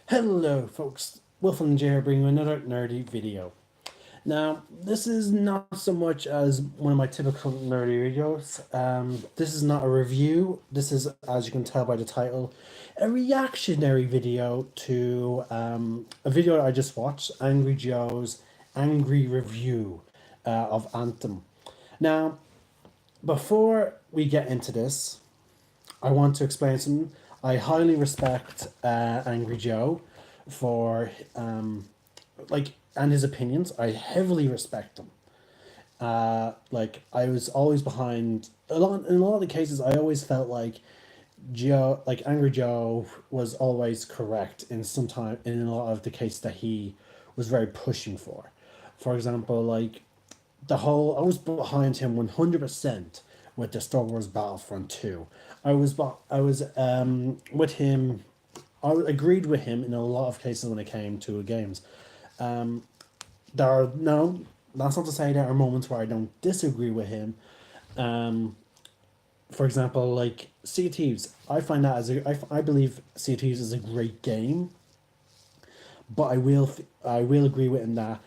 Hello folks, Wolf and Jay bringing you another nerdy video. Now, this is not so much as one of my typical nerdy videos. This is not a review. This is, as you can tell by the title, a reactionary video to a video I just watched, Angry Joe's Angry Review of Anthem. Now, before we get into this, I want to explain something. I highly respect Angry Joe for and his opinions. I heavily respect them. I was always behind in a lot of the cases. I always felt like Angry Joe was always correct in in a lot of the cases that he was very pushing for. For example, I was behind him 100% with the Star Wars Battlefront 2. I was with him. Agreed with him in a lot of cases when it came to games. There are no. That's not to say there are moments where I don't disagree with him. Um, for example, like Sea of Thieves, I find that I believe Sea of Thieves is a great game, but I will agree with him that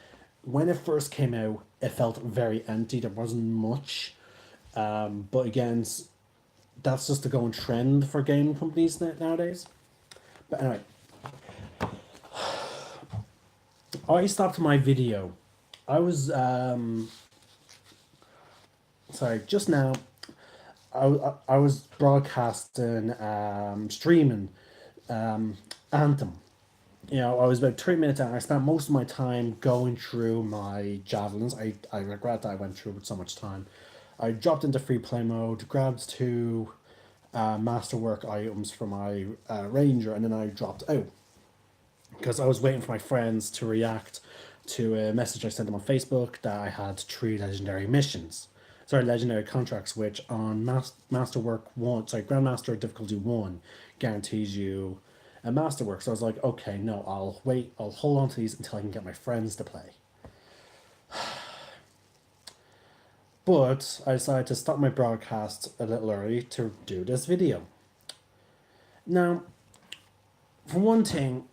when it first came out, it felt very empty. There wasn't much. But again, that's just the going trend for game companies nowadays. But anyway, I stopped my video. I was sorry, just now. I was broadcasting, streaming, Anthem. I was about 3 minutes out. I spent most of my time going through my javelins. I regret that I went through with so much time. I dropped into free play mode, grabbed two masterwork items for my ranger, and then I dropped out because I was waiting for my friends to react to a message I sent them on Facebook that I had three legendary missions. Sorry, legendary contracts, which on Masterwork 1, sorry, Grandmaster Difficulty 1 guarantees you a Masterwork. So I was like, okay, no, I'll wait, I'll hold on to these until I can get my friends to play. But I decided to stop my broadcast a little early to do this video. Now, for one thing,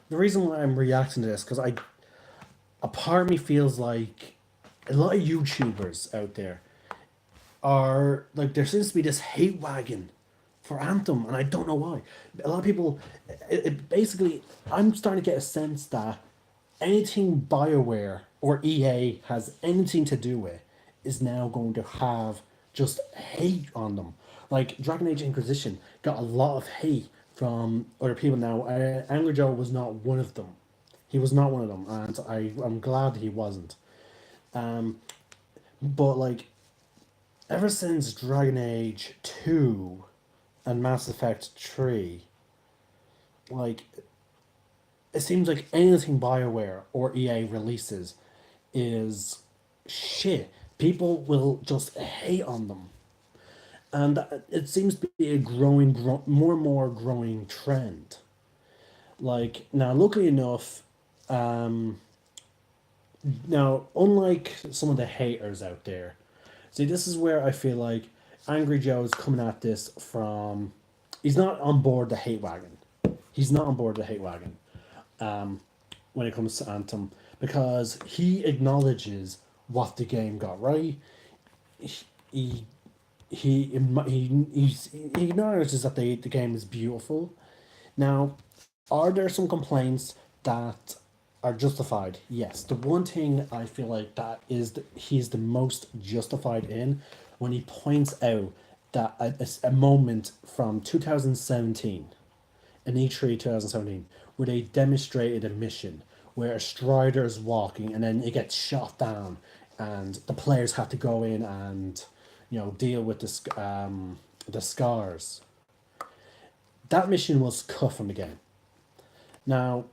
the reason why I'm reacting to this, because a part of me feels like a lot of YouTubers out there are like, there seems to be this hate wagon for Anthem, and I don't know why. A lot of people, basically, I'm starting to get a sense that anything Bioware or EA has anything to do with is now going to have just hate on them. Like Dragon Age Inquisition got a lot of hate from other people. Now, Angry Joe was not one of them. He was not one of them, and I'm glad he wasn't. But like, ever since Dragon Age 2 and Mass Effect 3, like, it seems like anything Bioware or EA releases is shit. People will just hate on them. And it seems to be a more and more growing trend. Like, now, luckily enough, now, unlike some of the haters out there, see, this is where I feel like Angry Joe's coming at this from. He's not on board the hate wagon. He's not on board the hate wagon when it comes to Anthem because he acknowledges what the game got right. He he acknowledges that the game is beautiful. Now, are there some complaints that are justified? Yes. The one thing I feel like that is he's the most justified in when he points out that a moment from 2017, in E3 2017, where they demonstrated a mission where a strider is walking and then it gets shot down, and the players have to go in and deal with the scars. That mission was cut from the game. Now,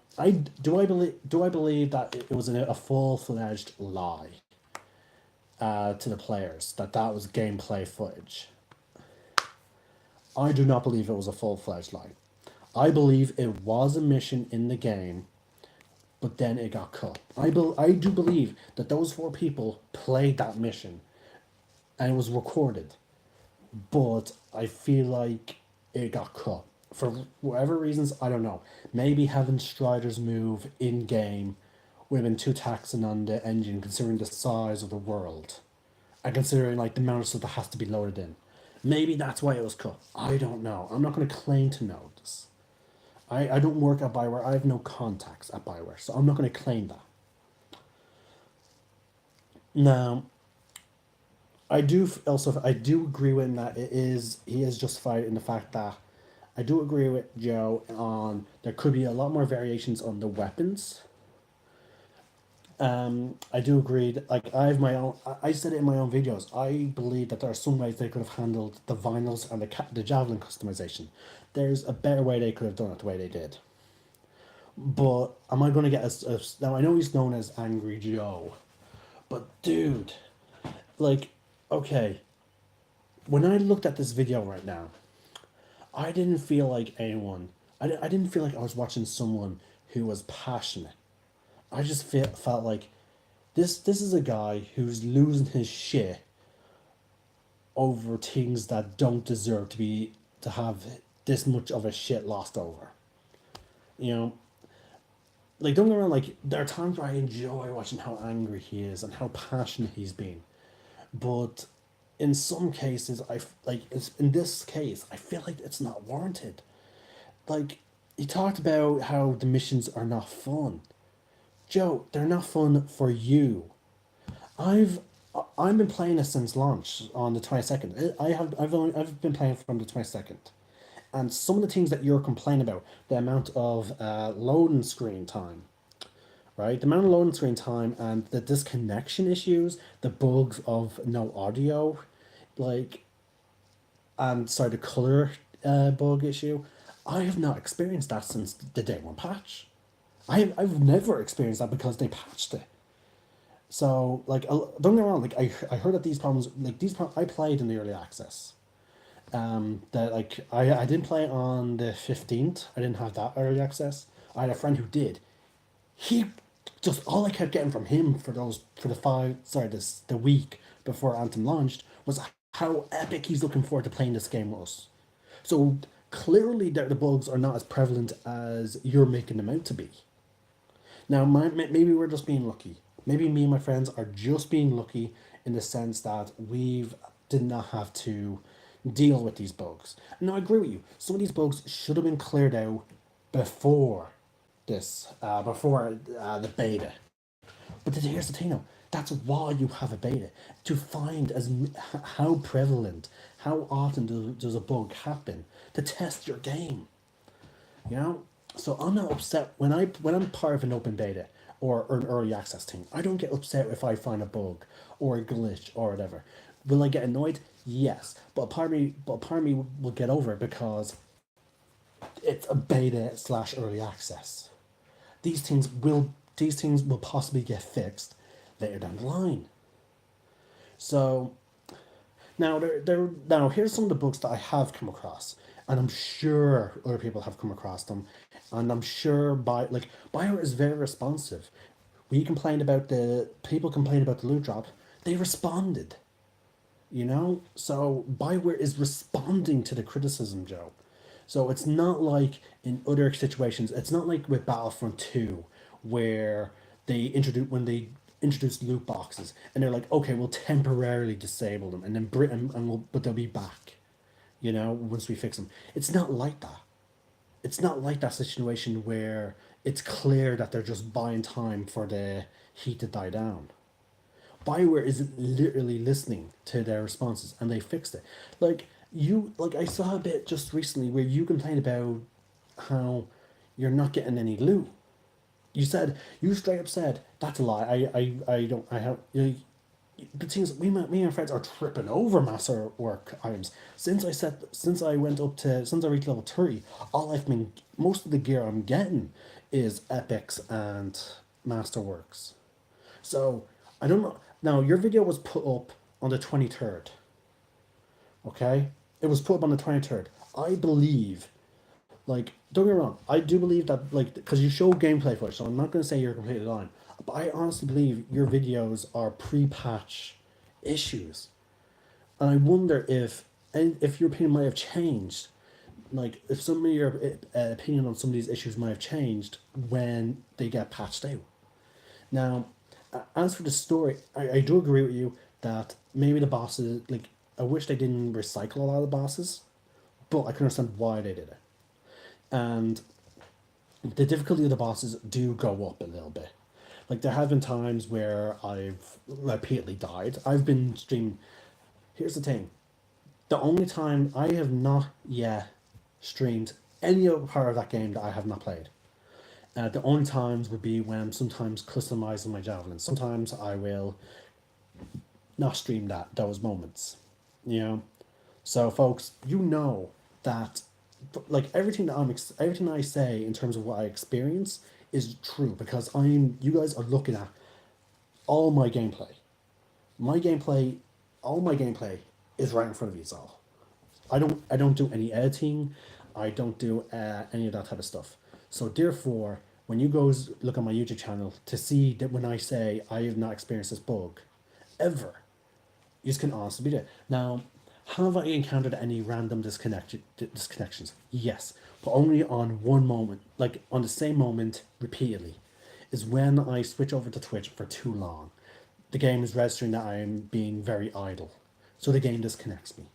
do I believe that it was a full fledged lie to the players that was gameplay footage? I do not believe it was a full fledged lie. I believe it was a mission in the game, but then it got cut. I do believe that those four people played that mission and it was recorded, but I feel like it got cut. For whatever reasons, I don't know. Maybe having Strider's move in game would have been too taxing on the engine, considering the size of the world and considering like the amount of stuff that has to be loaded in. Maybe that's why it was cut. I don't know. I'm not going to claim to know this. I don't work at Bioware. I have no contacts at Bioware, so I'm not going to claim that. Now, I do agree with him that he is justified in the fact that I do agree with Joe on there could be a lot more variations on the weapons. I do agree that, like, I have my own. I said it in my own videos. I believe that there are some ways they could have handled the vinyls and the javelin customization. There's a better way they could have done it the way they did. But am I going to get now? I know he's known as Angry Joe, but dude, like, okay, when I looked at this video right now, I didn't feel like anyone. I didn't feel like I was watching someone who was passionate. I just felt like this is a guy who's losing his shit over things that don't deserve to have this much of a shit lost over. You know, like, don't get me wrong. Like, there are times where I enjoy watching how angry he is and how passionate he's been, but in some cases, in this case, I feel like it's not warranted. Like, he talked about how the missions are not fun. Joe, they're not fun for you. I've I've been playing this since launch on the 22nd. I've been playing from the 22nd. And some of the things that you're complaining about, the amount of loading screen time, right? The amount of loading screen time and the disconnection issues, the bugs of no audio, like, and sorry, the color bug issue. I have not experienced that since the day one patch. I've never experienced that because they patched it. So, like, don't get me wrong. Like, I heard that I played in the early access. That, like, I didn't play on the 15th. I didn't have that early access. I had a friend who did. He just all I kept getting from him for the the week before Anthem launched was how epic he's looking forward to playing this game with us. So clearly, the bugs are not as prevalent as you're making them out to be. Now, maybe we're just being lucky. Maybe me and my friends are just being lucky in the sense that we've did not have to deal with these bugs. And I agree with you. Some of these bugs should have been cleared out before the beta. But here's the thing, though. That's why you have a beta to find how prevalent, how often does a bug happen to test your game. You know, so I'm not upset when I'm part of an open beta or an early access thing. I don't get upset if I find a bug or a glitch or whatever. Will I get annoyed? Yes, but part of me will get over it because it's a beta slash early access. These things will possibly get fixed later down the line. So now here's some of the bugs that I have come across, and I'm sure other people have come across them, and I'm sure Bioware is very responsive. We complained about the people complained about the loot drop, they responded. So Bioware is responding to the criticism, Joe. So it's not like in other situations. It's not like with Battlefront 2, where they introduce loot boxes and they're like, okay, we'll temporarily disable them and then but they'll be back. Once we fix them. It's not like that. It's not like that situation where it's clear that they're just buying time for the heat to die down. Bioware is literally listening to their responses and they fixed it. I saw a bit just recently where you complained about how you're not getting any loot. You straight up said that's a lie. I don't I have the things me and friends are tripping over masterwork items. Since I reached level 30, most of the gear I'm getting is epics and masterworks. So I don't know. Now your video was put up on the 23rd. Okay? It was put up on the 23rd. I believe, don't get me wrong, I do believe that, because you show gameplay footage, so I'm not going to say you're completely lying, but I honestly believe your videos are pre-patch issues. And I wonder if your opinion might have changed like if some of your opinion on some of these issues might have changed when they get patched out. Now, as for the story, I do agree with you that maybe the bosses, like, I wish they didn't recycle a lot of the bosses, but I can understand why they did it. And the difficulty of the bosses do go up a little bit. Like, there have been times where I've repeatedly died. I've been streaming. Here's the thing, the only time I have not yet streamed any other part of that game that I have not played. The only times would be when I'm sometimes customizing my javelins. Sometimes I will not stream those moments, you know. So, folks, you know that, like, everything I say in terms of what I experience is true because you guys are looking at all my gameplay. My gameplay, all my gameplay is right in front of you all. I don't do any editing. I don't do any of that type of stuff. So therefore, when you guys look on my YouTube channel to see that when I say I have not experienced this bug ever, you can honestly be there. Now, have I encountered any random disconnections? Yes, but only on one moment, like on the same moment repeatedly, is when I switch over to Twitch for too long. The game is registering that I am being very idle, so the game disconnects me.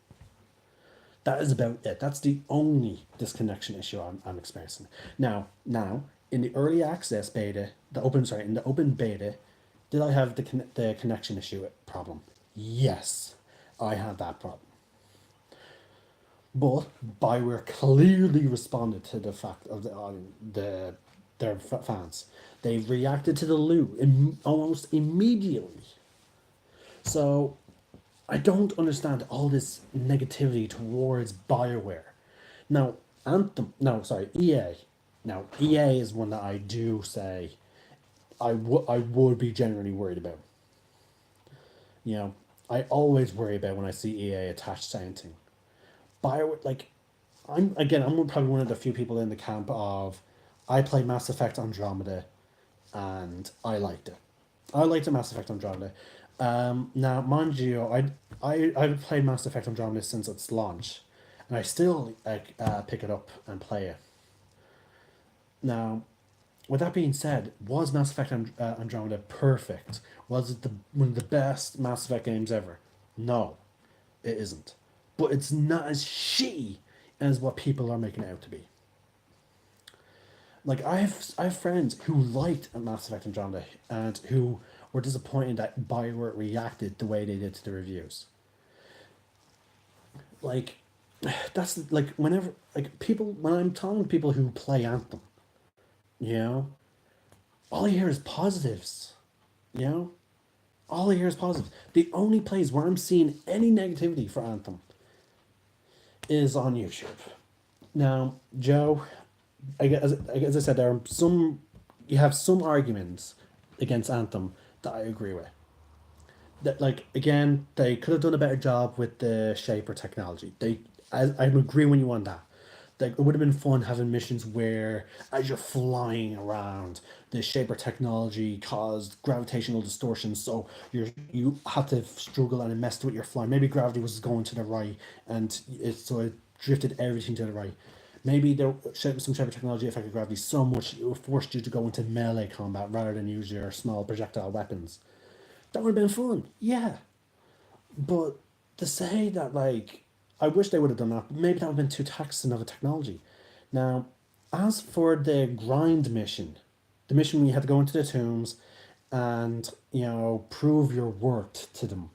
That is about it. That's the only disconnection issue I'm experiencing. Now, in the early access beta, in the open beta, did I have the connection issue problem? Yes, I had that problem. But Bioware clearly responded to the fact of their fans. They reacted to the loo almost immediately. So I don't understand all this negativity towards Bioware. Now, EA. Now, EA is one that I do say I would be genuinely worried about. You know, I always worry about when I see EA attached to anything. Bioware, like, I'm probably one of the few people in the camp of I played Mass Effect Andromeda and I liked it. I liked the Mass Effect Andromeda. Now, mind you, I've played Mass Effect Andromeda since its launch, and I still pick it up and play it. Now, with that being said, was Mass Effect Andromeda perfect? Was it one of the best Mass Effect games ever? No, it isn't. But it's not as shitty as what people are making it out to be. Like, I have friends who liked Mass Effect Andromeda and who were disappointed that Bioware reacted the way they did to the reviews. Like, that's like whenever like people when I'm talking to people who play Anthem, you know, all I hear is positives. You know, all I hear is positive. The only place where I'm seeing any negativity for Anthem is on YouTube. Now, Joe, as I said, there are some. You have some arguments against Anthem that I agree with. That, like, again, they could have done a better job with the Shaper technology. I agree with you on that. Like, it would have been fun having missions where, as you're flying around, the Shaper technology caused gravitational distortion, so you had to struggle and it messed with your flying. Maybe gravity was going to the right, and it drifted everything to the right. Maybe some Shaper technology affected gravity so much it forced you to go into melee combat rather than use your small projectile weapons. That would have been fun, yeah. But to say that, like, I wish they would have done that, but maybe that would have been too taxing of a technology. Now, as for the grind mission, the mission where you had to go into the tombs and, prove your worth to them,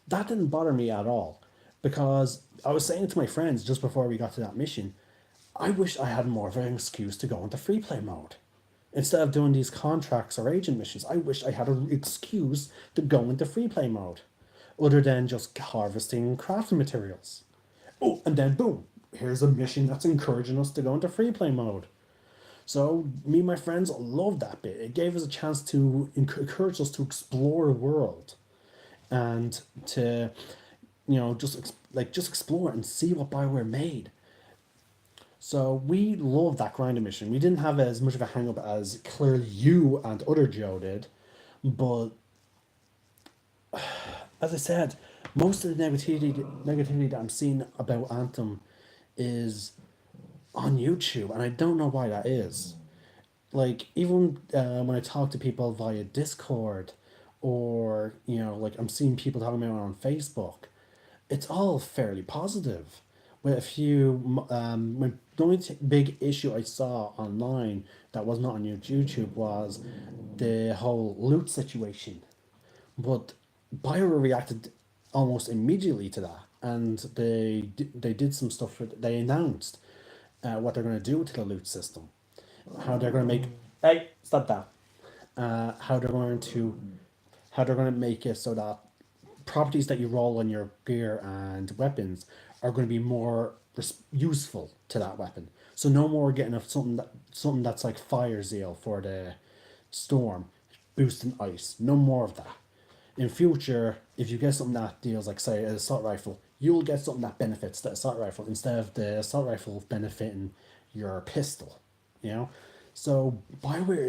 that didn't bother me at all. Because I was saying to my friends just before we got to that mission, I wish I had more of an excuse to go into free play mode. Instead of doing these contracts or agent missions, I wish I had an excuse to go into free play mode, other than just harvesting crafting materials. Oh, and then boom, here's a mission that's encouraging us to go into free play mode. So me and my friends loved that bit. It gave us a chance to encourage us to explore the world, and to, just explore and see what Bioware made. So we loved that grinding mission. We didn't have as much of a hang up as clearly you and other Joe did, but as I said, most of the negativity that I'm seeing about Anthem is on YouTube, and I don't know why that is. Like even when I talk to people via Discord, or like I'm seeing people talking about it on Facebook, it's all fairly positive. With a few, the only big issue I saw online that was not on YouTube was the whole loot situation. But Bioware reacted almost immediately to that, and they did some stuff. They announced what they're going to do to the loot system, how they're going to make. Hey, stop that. How they're going to make it so that properties that you roll on your gear and weapons are going to be more useful to that weapon. So no more getting something that's like fire zeal for the storm, boosting ice. No more of that. In future, if you get something that deals like say an assault rifle, you'll get something that benefits the assault rifle instead of the assault rifle benefiting your pistol. You know, so Bioware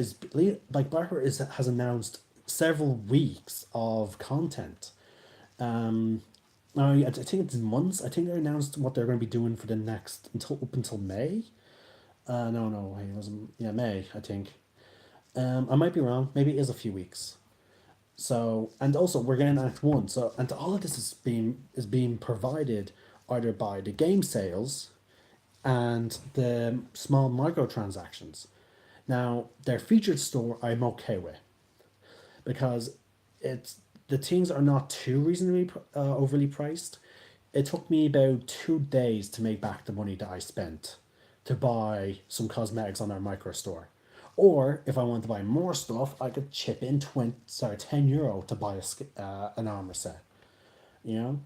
has announced several weeks of content. um, I think it's months. I think they announced what they're going to be doing for the next until May. No, no, it wasn't. Yeah, May. I think. I might be wrong. Maybe it is a few weeks. So, and also we're getting Act One. So, and all of this is being provided either by the game sales and the small microtransactions. Now, their featured store I'm okay with, because it's the things are not too reasonably overly priced. It took me about 2 days to make back the money that I spent to buy some cosmetics on our micro store. Or if I want to buy more stuff, I could chip in 10 euro to buy an armor set. You know,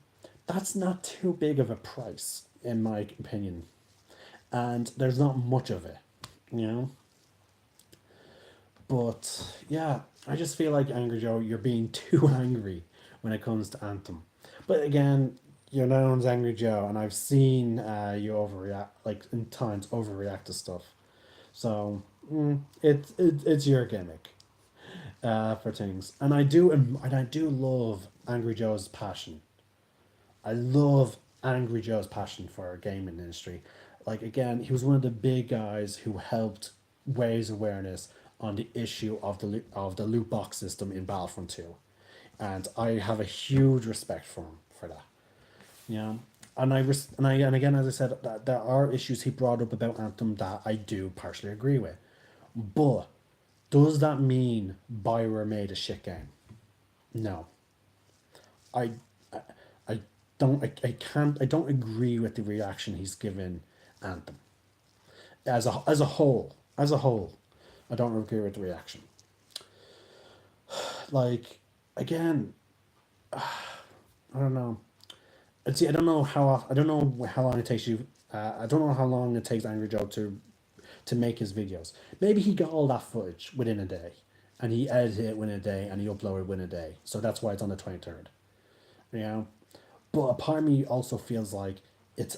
that's not too big of a price in my opinion, and there's not much of it. You know, but yeah, I just feel like Angry Joe, you're being too angry when it comes to Anthem. But again, you're known as Angry Joe, and I've seen you overreact, like in times overreact to stuff. So it's your gimmick for things, and I do love Angry Joe's passion. I love Angry Joe's passion for our gaming industry. Like again, he was one of the big guys who helped raise awareness on the issue of the loot box system in Battlefront 2. And I have a huge respect for him for that. You know? And again, as I said, that there are issues he brought up about Anthem that I do partially agree with. But does that mean Bioware made a shit game? No. I I I can't, I don't agree with the reaction he's given Anthem. As a whole, I don't agree with the reaction. Like again, I don't know. See, I don't know how long it takes you. I don't know how long it takes Angry Joe to make his videos. Maybe he got all that footage within a day, and he edited it within a day, and he uploaded it within a day. So that's why it's on the 23rd. You know, but a part of me also feels like it's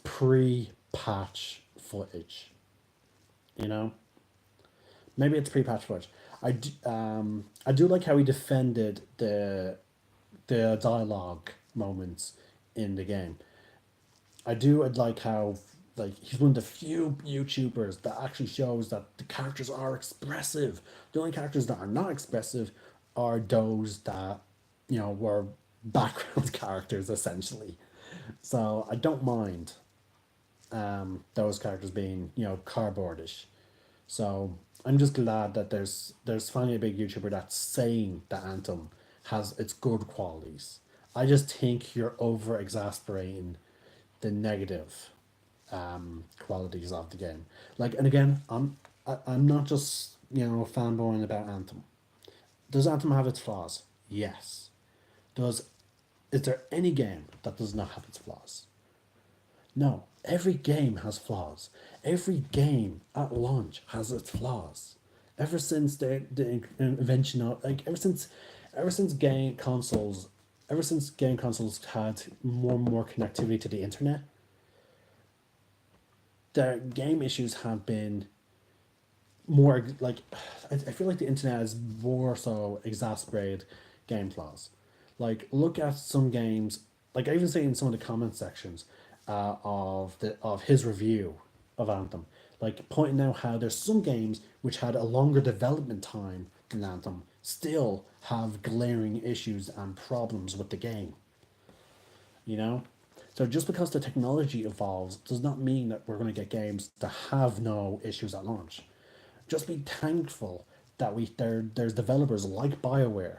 pre-patch footage. You know, maybe it's pre-patch footage. I do like how he defended the dialogue moments in the game. I do like how like he's one of the few YouTubers that actually shows that the characters are expressive. The only characters that are not expressive are those that were background characters essentially. So I don't mind those characters being cardboardish. So I'm just glad that there's finally a big YouTuber that's saying that Anthem has its good qualities. I just think you're over exasperating the negative qualities of the game. Like, and again, I'm not just fanboying about Anthem. Does Anthem have its flaws? Yes. Does Is there any game that does not have its flaws? No. Every game has flaws. Every game at launch has its flaws. Ever since the invention of ever since game consoles had more and more connectivity to the internet, their game issues have been more like I feel like the internet has more so exacerbated game flaws. Like look at some games. Like I even say in some of the comment sections of his review of Anthem, like pointing out how there's some games which had a longer development time than Anthem still have glaring issues and problems with the game. You know, so just because the technology evolves does not mean that we're going to get games that have no issues at launch. Just be thankful that there's developers like Bioware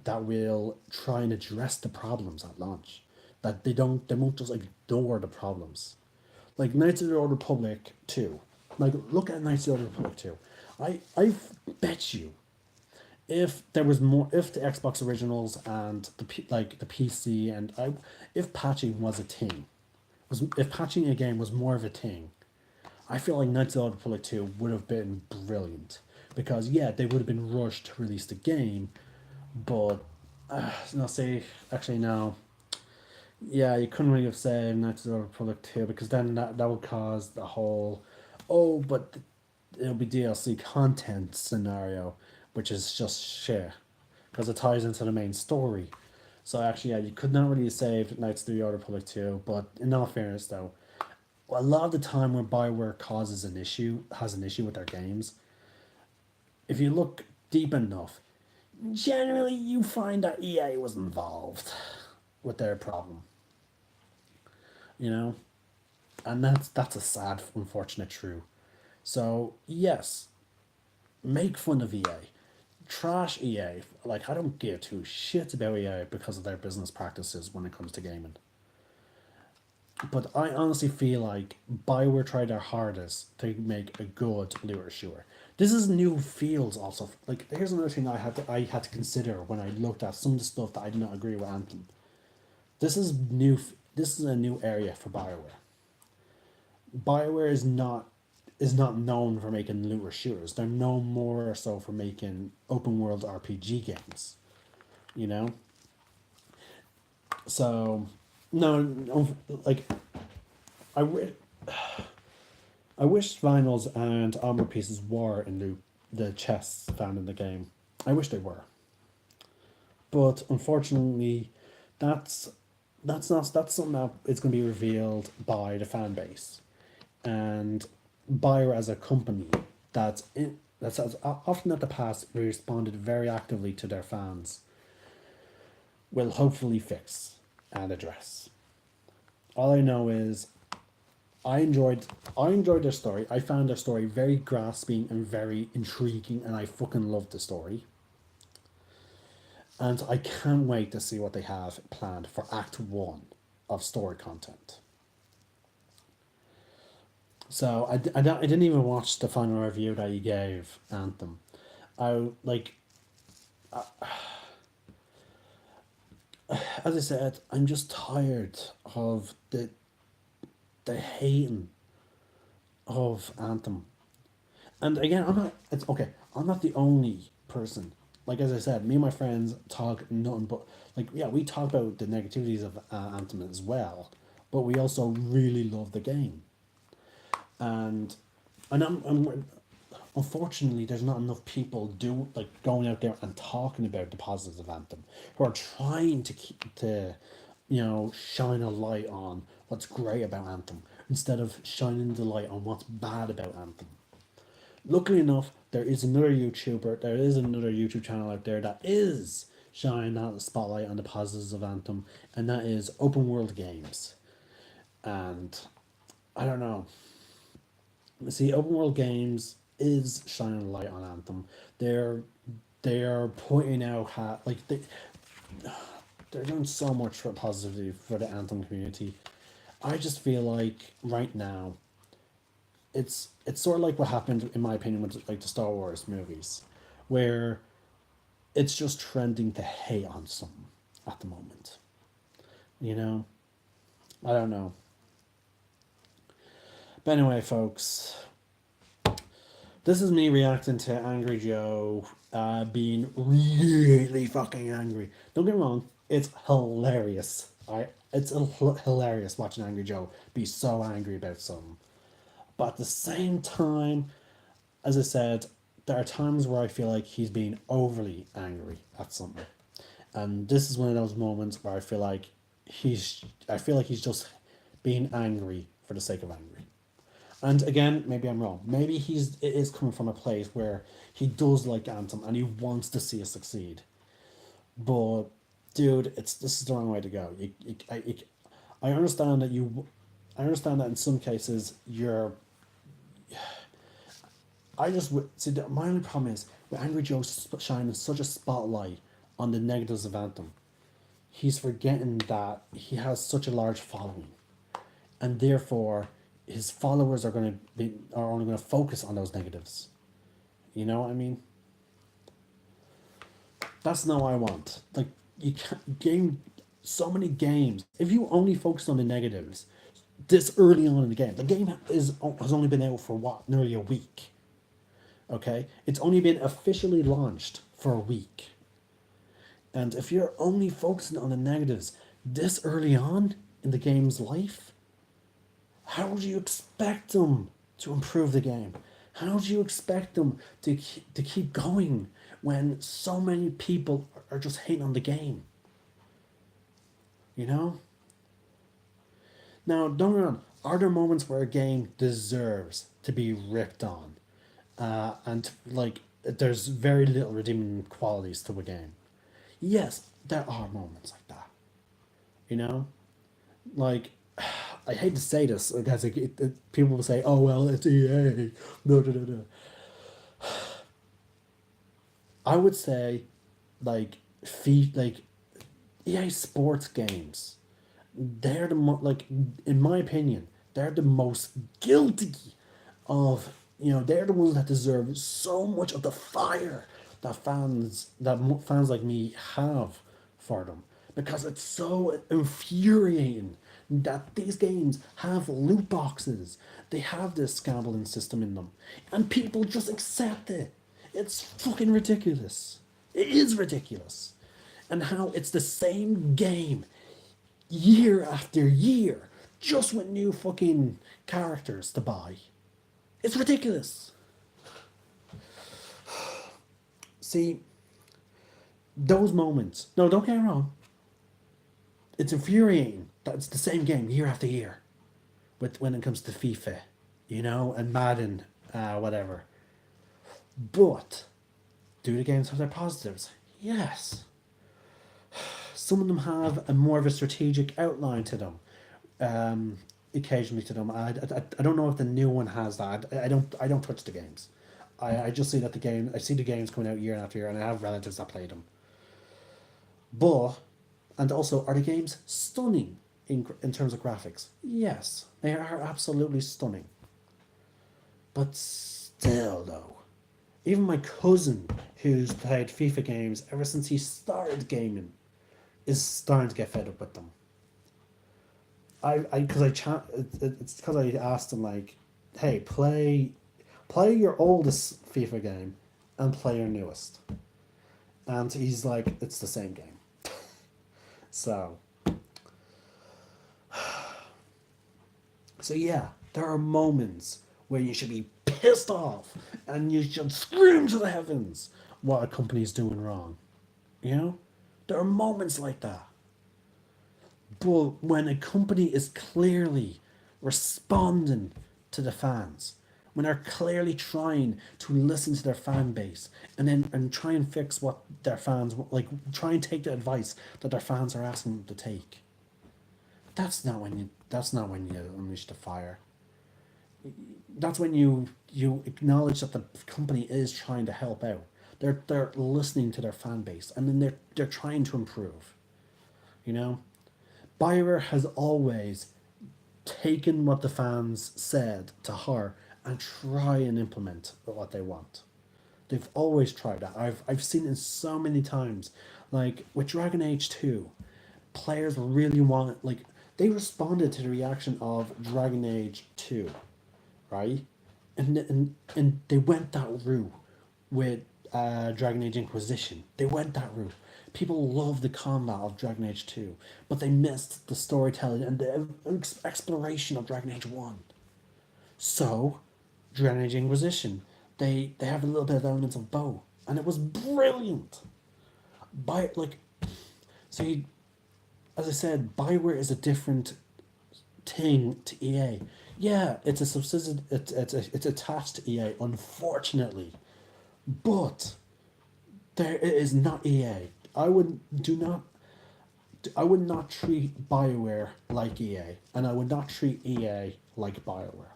that will try and address the problems at launch. That they won't just ignore the problems. Like Knights of the Old Republic 2. Like look at Knights of the Old Republic 2. I bet you if there was more, if the Xbox originals and like the PC and if patching was a thing, was if patching a game was more of a thing, I feel like Knights of the Old Republic 2 would have been brilliant. Because yeah, they would have been rushed to release the game, but no, say actually no. Yeah, you couldn't really have said Knights of the Old Republic 2 because then that would cause the whole, oh, but it'll be DLC content scenario, which is just shit because it ties into the main story. So actually, yeah, you could not really save Knights of the Old Republic 2, but in all fairness though, a lot of the time when Bioware causes an issue, has an issue with their games, if you look deep enough, generally you find that EA was involved with their problem. You know? And that's a sad, unfortunate truth. So yes, make fun of EA. Trash EA. Like I don't give two shits about EA because of their business practices when it comes to gaming. But I honestly feel like Bioware tried their hardest to make a good looter shooter. This is new fields also. Like here's another thing I had to consider when I looked at some of the stuff that I did not agree with Anthem. This is new. This is a new area for Bioware. Bioware is not known for making looter shooters. They're known more so for making open world RPG games. You know, so no, no like I wish I wish vinyls and armor pieces were in the chests found in the game. I wish they were, but unfortunately, that's that's something that is going to be revealed by the fan base and Bayer as a company that's often at the past responded very actively to their fans will hopefully fix and address. All I know is I enjoyed I enjoyed their story. I found their story very grasping and very intriguing, and I fucking loved the story. And I can't wait to see what they have planned for Act One of story content. So I didn't even watch the final review that you gave Anthem. I like as I said, I'm just tired of the hating of Anthem. And again, I'm not. It's okay. I'm not the only person. Like as I said, me and my friends talk nothing but like yeah, we talk about the negativities of Anthem as well, but we also really love the game. And I'm unfortunately there's not enough people do like going out there and talking about the positives of Anthem, who are trying to keep to shine a light on what's great about Anthem instead of shining the light on what's bad about Anthem. Luckily enough, there is another YouTube channel out there that is shining that spotlight on the positives of Anthem, and that is Open World Games. And I don't know. See, Open World Games is shining a light on Anthem. They're they're pointing out how they're doing so much for positivity for the Anthem community. I just feel like right now it's sort of like what happened in my opinion with like the Star Wars movies, where it's just trending to hate on something at the moment. You know, I don't know. But anyway, folks, this is me reacting to Angry Joe being really fucking angry. Don't get me wrong, it's hilarious. Hilarious watching Angry Joe be so angry about something. But at the same time, as I said, there are times where I feel like he's being overly angry at something. And this is one of those moments where I feel like he's just being angry for the sake of angry. And again, maybe I'm wrong. Maybe it is coming from a place where he does like Anthem and he wants to see it succeed. But dude, this is the wrong way to go. I understand that I understand that in some cases you're. I just see that my only problem is with Angry Joe shining such a spotlight on the negatives of Anthem. He's forgetting that he has such a large following, and therefore his followers are only going to focus on those negatives. You know what I mean? That's not what I want. Like you can't game so many games. If you only focus on the negatives this early on in the game has only been out for what, nearly a week. Okay, it's only been officially launched for a week, and if you're only focusing on the negatives this early on in the game's life, how would you expect them to improve the game? How do you expect them to keep going when so many people are just hating on the game? You know? Now, don't get me wrong, are there moments where a game deserves to be ripped on? And, like, there's very little redeeming qualities to a game. Yes, there are moments like that. You know? Like, I hate to say this because people will say, "Oh well, it's EA." No, no, no, no. I would say, like, like EA Sports games. They're like, in my opinion, they're the most guilty of. They're the ones that deserve so much of the fire that fans like me have for them, because it's so infuriating that these games have loot boxes. They have this gambling system in them, and people just accept it. It's fucking ridiculous. It is ridiculous. And how it's the same game year after year, just with new fucking characters to buy. It's ridiculous. See, those moments. No, don't get me wrong. It's infuriating that it's the same game year after year, with when it comes to FIFA, and Madden, whatever. But do the games have their positives? Yes. Some of them have a more of a strategic outline to them. Occasionally to them. I don't know if the new one has that. I don't touch the games. I just see that I see the games coming out year after year, and I have relatives that play them. But, and also, are the games stunning in terms of graphics? Yes, they are absolutely stunning. But still, though, even my cousin, who's played FIFA games ever since he started gaming, is starting to get fed up with them. Because it's because I asked him, like, hey, play your oldest FIFA game and play your newest, and he's like, it's the same game. So, yeah, there are moments where you should be pissed off and you should scream to the heavens what a company is doing wrong. You know, there are moments like that. But when a company is clearly responding to the fans, when they're clearly trying to listen to their fan base, and try and fix what their fans like, try and take the advice that their fans are asking them to take, that's not when you unleash the fire. That's when you acknowledge that the company is trying to help out. They're listening to their fan base, and then they're trying to improve. You know, Bioware has always taken what the fans said to heart and try and implement what they want. They've always tried that. I've seen it so many times. Like with Dragon Age 2, players really want, like, they responded to the reaction of Dragon Age 2, right? And they went that route with Dragon Age Inquisition. They went that route. People love the combat of Dragon Age 2, but they missed the storytelling and the exploration of Dragon Age 1. So, Dragon Age Inquisition, they have a little bit of elements of both, and it was brilliant. By like, see, as I said, Bioware is a different thing to EA. Yeah, it's a subsist. It's attached to EA, unfortunately, but there it is not EA. I would not treat Bioware like EA, and I would not treat EA like Bioware.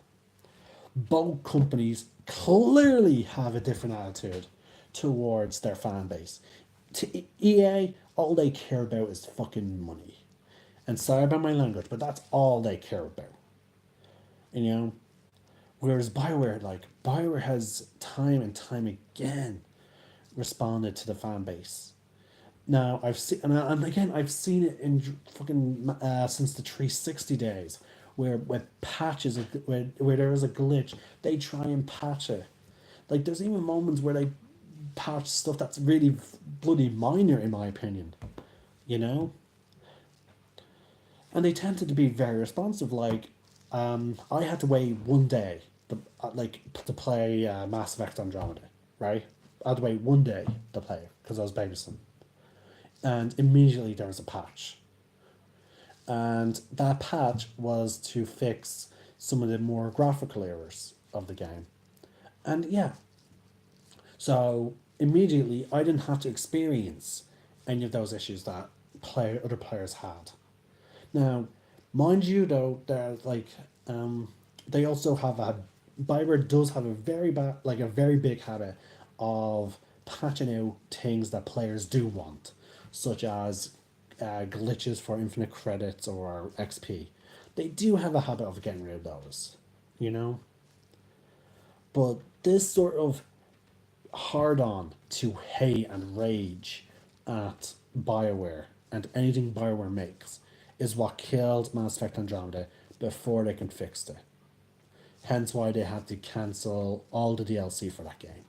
Both companies clearly have a different attitude towards their fan base. To EA, all they care about is fucking money. And sorry about my language, but that's all they care about. You know? Whereas Bioware has time and time again responded to the fan base. Now I've seen, and again I've seen it in fucking since the 360 days, where with patches where there is a glitch, they try and patch it. Like there's even moments where they patch stuff that's really bloody minor in my opinion, you know, and they tended to be very responsive. I had to wait one day to play Mass Effect Andromeda, right? I had to wait one day to play it because I was babysitting, and immediately there was a patch. And that patch was to fix some of the more graphical errors of the game. And yeah, so immediately I didn't have to experience any of those issues that other players had. Now, mind you, though, they also have a Bioware does have a a very big habit of patching out things that players do want, such as glitches for infinite credits or XP. They do have a habit of getting rid of those, you know. But this sort of hard on to hate and rage at Bioware and anything Bioware makes is what killed Mass Effect Andromeda before they can fix it. Hence why they had to cancel all the DLC for that game.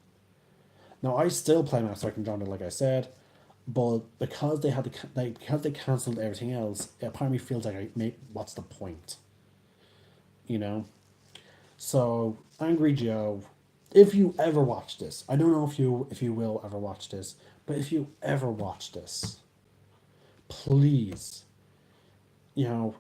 Now I still play Mass Effect Andromeda, like I said, but because because they cancelled everything else, it part of me feels like what's the point, you know? So Angry Joe, if you ever watch this, I don't know if you will ever watch this, but if you ever watch this, please, you know,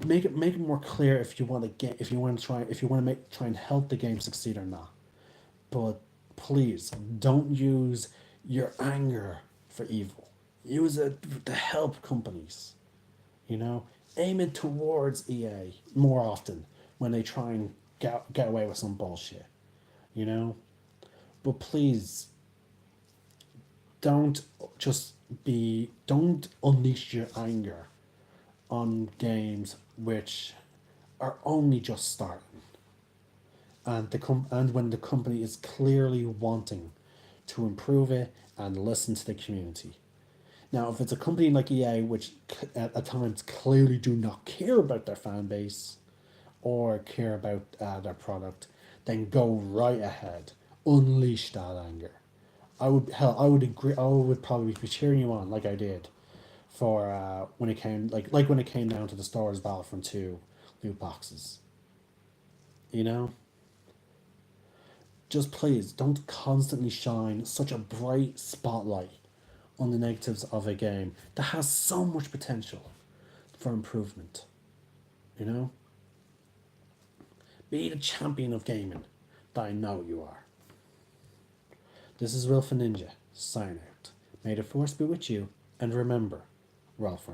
make it more clear if you want to get if you want to make try and help the game succeed or not. But please don't use your anger for evil. Use it to help companies. You know, aim it towards EA more often when they try and get away with some bullshit. You know, but please don't don't unleash your anger on games which are only just starting, and when the company is clearly wanting to improve it and listen to the community. Now, if it's a company like EA, which at times clearly do not care about their fan base or care about their product, then go right ahead, unleash that anger. I would agree. I would probably be cheering you on like I did for when it came when it came down to the Star Wars Battlefront 2 loot boxes. You know, just please don't constantly shine such a bright spotlight on the negatives of a game that has so much potential for improvement. You know, be the champion of gaming that I know you are. This is Wilfa Ninja, sign out. May the force be with you, and remember, we're all friends.